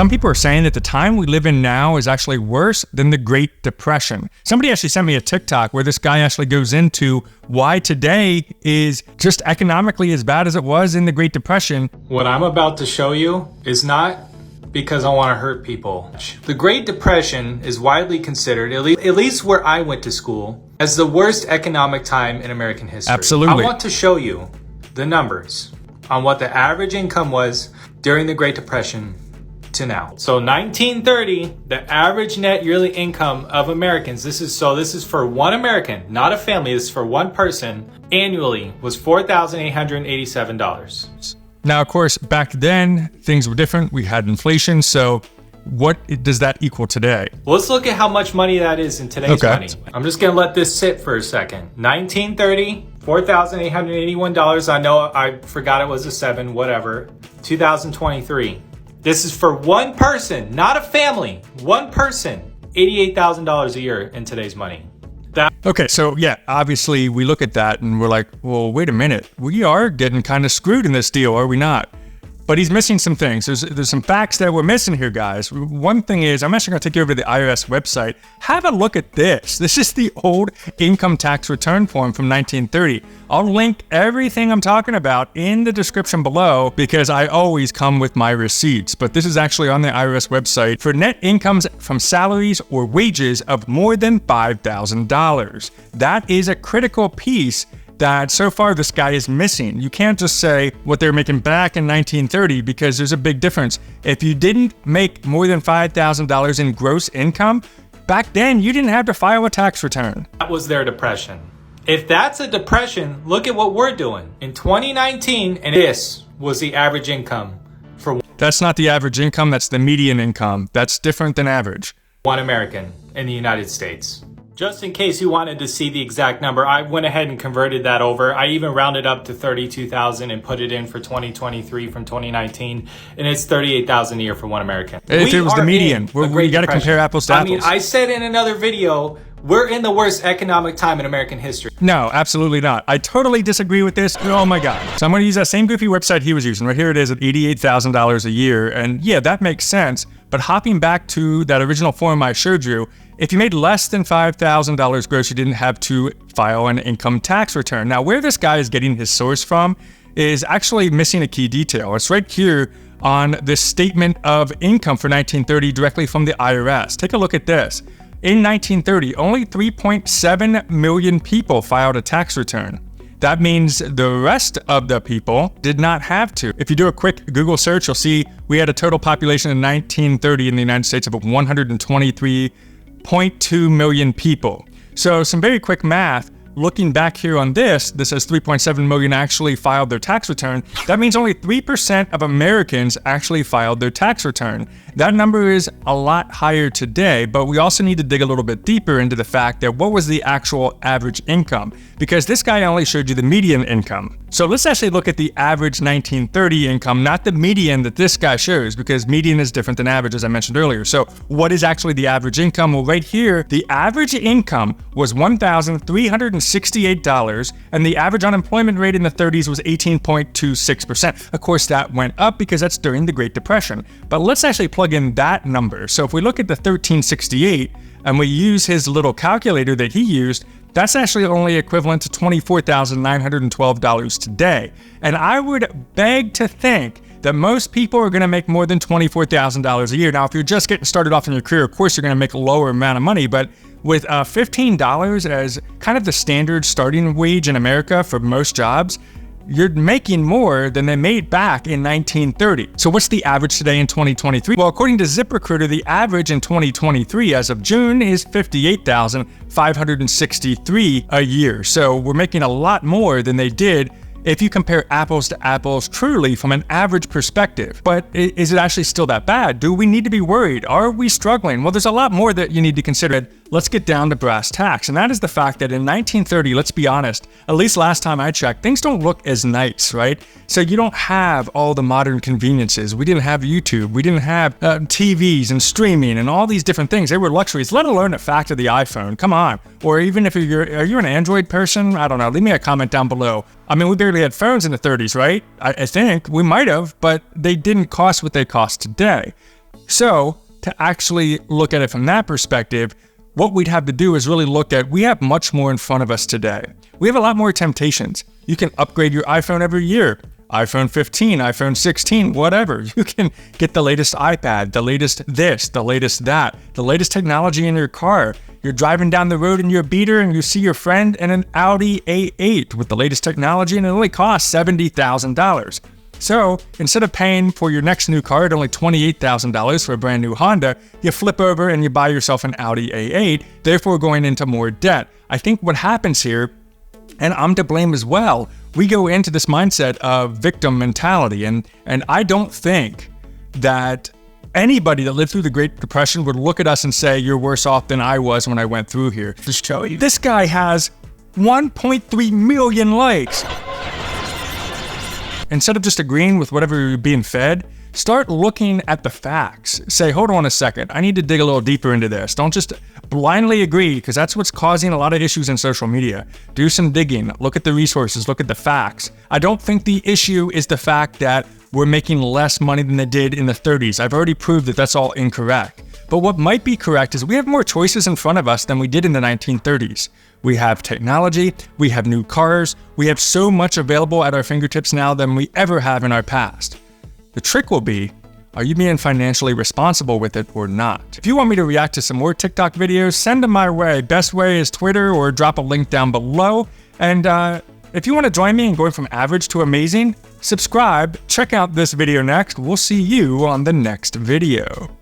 Some people are saying that the time we live in now is actually worse than the Great Depression. Somebody actually sent me a TikTok where this guy actually goes into why today is just economically as bad as it was in the Great Depression. What I'm about to show you is not because I want to hurt people. The Great Depression is widely considered, at least where I went to school, as the worst economic time in American history. Absolutely. I want to show you the numbers on what the average income was during the Great Depression to now. So 1930, the average net yearly income of Americans, this is for one American, not a family, this is for one person, annually was $4,887. Now, of course, back then, things were different. We had inflation. So what does that equal today? Well, let's look at how much money that is in today's money. I'm just going to let this sit for a second. 1930, $4,881. I know I forgot it was a 7, whatever. 2023. This is for one person, not a family. One person, $88,000 a year in today's money. Okay, so yeah, obviously we look at that and we're like, well, wait a minute. We are getting kind of screwed in this deal, are we not? But he's missing some things. There's some facts that we're missing here, guys. One thing is, I'm actually going to take you over to the IRS website. Have a look at this. This is the old income tax return form from 1930. I'll link everything I'm talking about in the description below because I always come with my receipts. But this is actually on the IRS website for net incomes from salaries or wages of more than $5,000. That is a critical piece that so far this guy is missing. You can't just say what they're making back in 1930 because there's a big difference. If you didn't make more than $5,000 in gross income, back then you didn't have to file a tax return. That was their depression. If that's a depression, look at what we're doing. In 2019, and this was the average income for... That's not the average income, that's the median income. That's different than average. One American in the United States. Just in case you wanted to see the exact number, I went ahead and converted that over. I even rounded up to 32,000 and put it in for 2023 from 2019, and it's 38,000 a year for one American. If it was the median, we got to compare apples to apples. I mean, I said in another video, we're in the worst economic time in American history. No, absolutely not. I totally disagree with this. Oh my God. So I'm going to use that same goofy website he was using. Right here it is at $88,000 a year. And yeah, that makes sense. But hopping back to that original form I showed you, if you made less than $5,000 gross, you didn't have to file an income tax return. Now, where this guy is getting his source from is actually missing a key detail. It's right here on this statement of income for 1930 directly from the IRS. Take a look at this. In 1930, only 3.7 million people filed a tax return. That means the rest of the people did not have to. If you do a quick Google search, you'll see we had a total population in 1930 in the United States of 123.2 million people. So some very quick math. Looking back here on this says 3.7 million actually filed their tax return. That means only 3% of Americans actually filed their tax return. That number is a lot higher today, but we also need to dig a little bit deeper into the fact that what was the actual average income? Because this guy only showed you the median income. So let's actually look at the average 1930 income, not the median that this guy shows, because median is different than average, as I mentioned earlier. So what is actually the average income? Well, right here, the average income was $1,368, and the average unemployment rate in the 30s was 18.26%. Of course, that went up because that's during the Great Depression. But let's actually plug in that number. So if we look at the 1368 and we use his little calculator that he used, that's actually only equivalent to $24,912 today. And I would beg to think that most people are going to make more than $24,000 a year. Now, if you're just getting started off in your career, of course, you're going to make a lower amount of money. But with $15 as kind of the standard starting wage in America for most jobs, you're making more than they made back in 1930. So what's the average today in 2023? Well, according to ZipRecruiter, the average in 2023 as of June is $58,563 a year. So we're making a lot more than they did if you compare apples to apples truly from an average perspective. But is it actually still that bad? Do we need to be worried? Are we struggling? Well, there's a lot more that you need to consider. Let's get down to brass tacks, and that is the fact that in 1930, let's be honest, at least last time I checked, things don't look as nice, right? So you don't have all the modern conveniences. We didn't have YouTube. We didn't have TVs and streaming and all these different things. They were luxuries, let alone the fact of the iPhone. Come on. Or even if are you an Android person? I don't know. Leave me a comment down below. I mean, we barely had phones in the 30s, right? I think we might have, but they didn't cost what they cost today. So to actually look at it from that perspective, what we'd have to do is really look at, we have much more in front of us today. We have a lot more temptations. You can upgrade your iPhone every year. iPhone 15, iPhone 16, whatever. You can get the latest iPad, the latest this, the latest that, the latest technology in your car. You're driving down the road in your beater and you see your friend in an Audi A8 with the latest technology and it only costs $70,000. So instead of paying for your next new car at only $28,000 for a brand new Honda, you flip over and you buy yourself an Audi A8, therefore going into more debt. I think what happens here, and I'm to blame as well, we go into this mindset of victim mentality. And I don't think that anybody that lived through the Great Depression would look at us and say, you're worse off than I was when I went through here. Just tell you. This guy has 1.3 million likes. Instead of just agreeing with whatever you're being fed, start looking at the facts. Say, hold on a second, I need to dig a little deeper into this. Don't just blindly agree, because that's what's causing a lot of issues in social media. Do some digging, look at the resources, look at the facts. I don't think the issue is the fact that we're making less money than they did in the 30s. I've already proved that that's all incorrect. But what might be correct is we have more choices in front of us than we did in the 1930s. We have technology, we have new cars, we have so much available at our fingertips now than we ever have in our past. The trick will be, are you being financially responsible with it or not? If you want me to react to some more TikTok videos, send them my way. Best way is Twitter or drop a link down below. And if you want to join me in going from average to amazing, subscribe, check out this video next. We'll see you on the next video.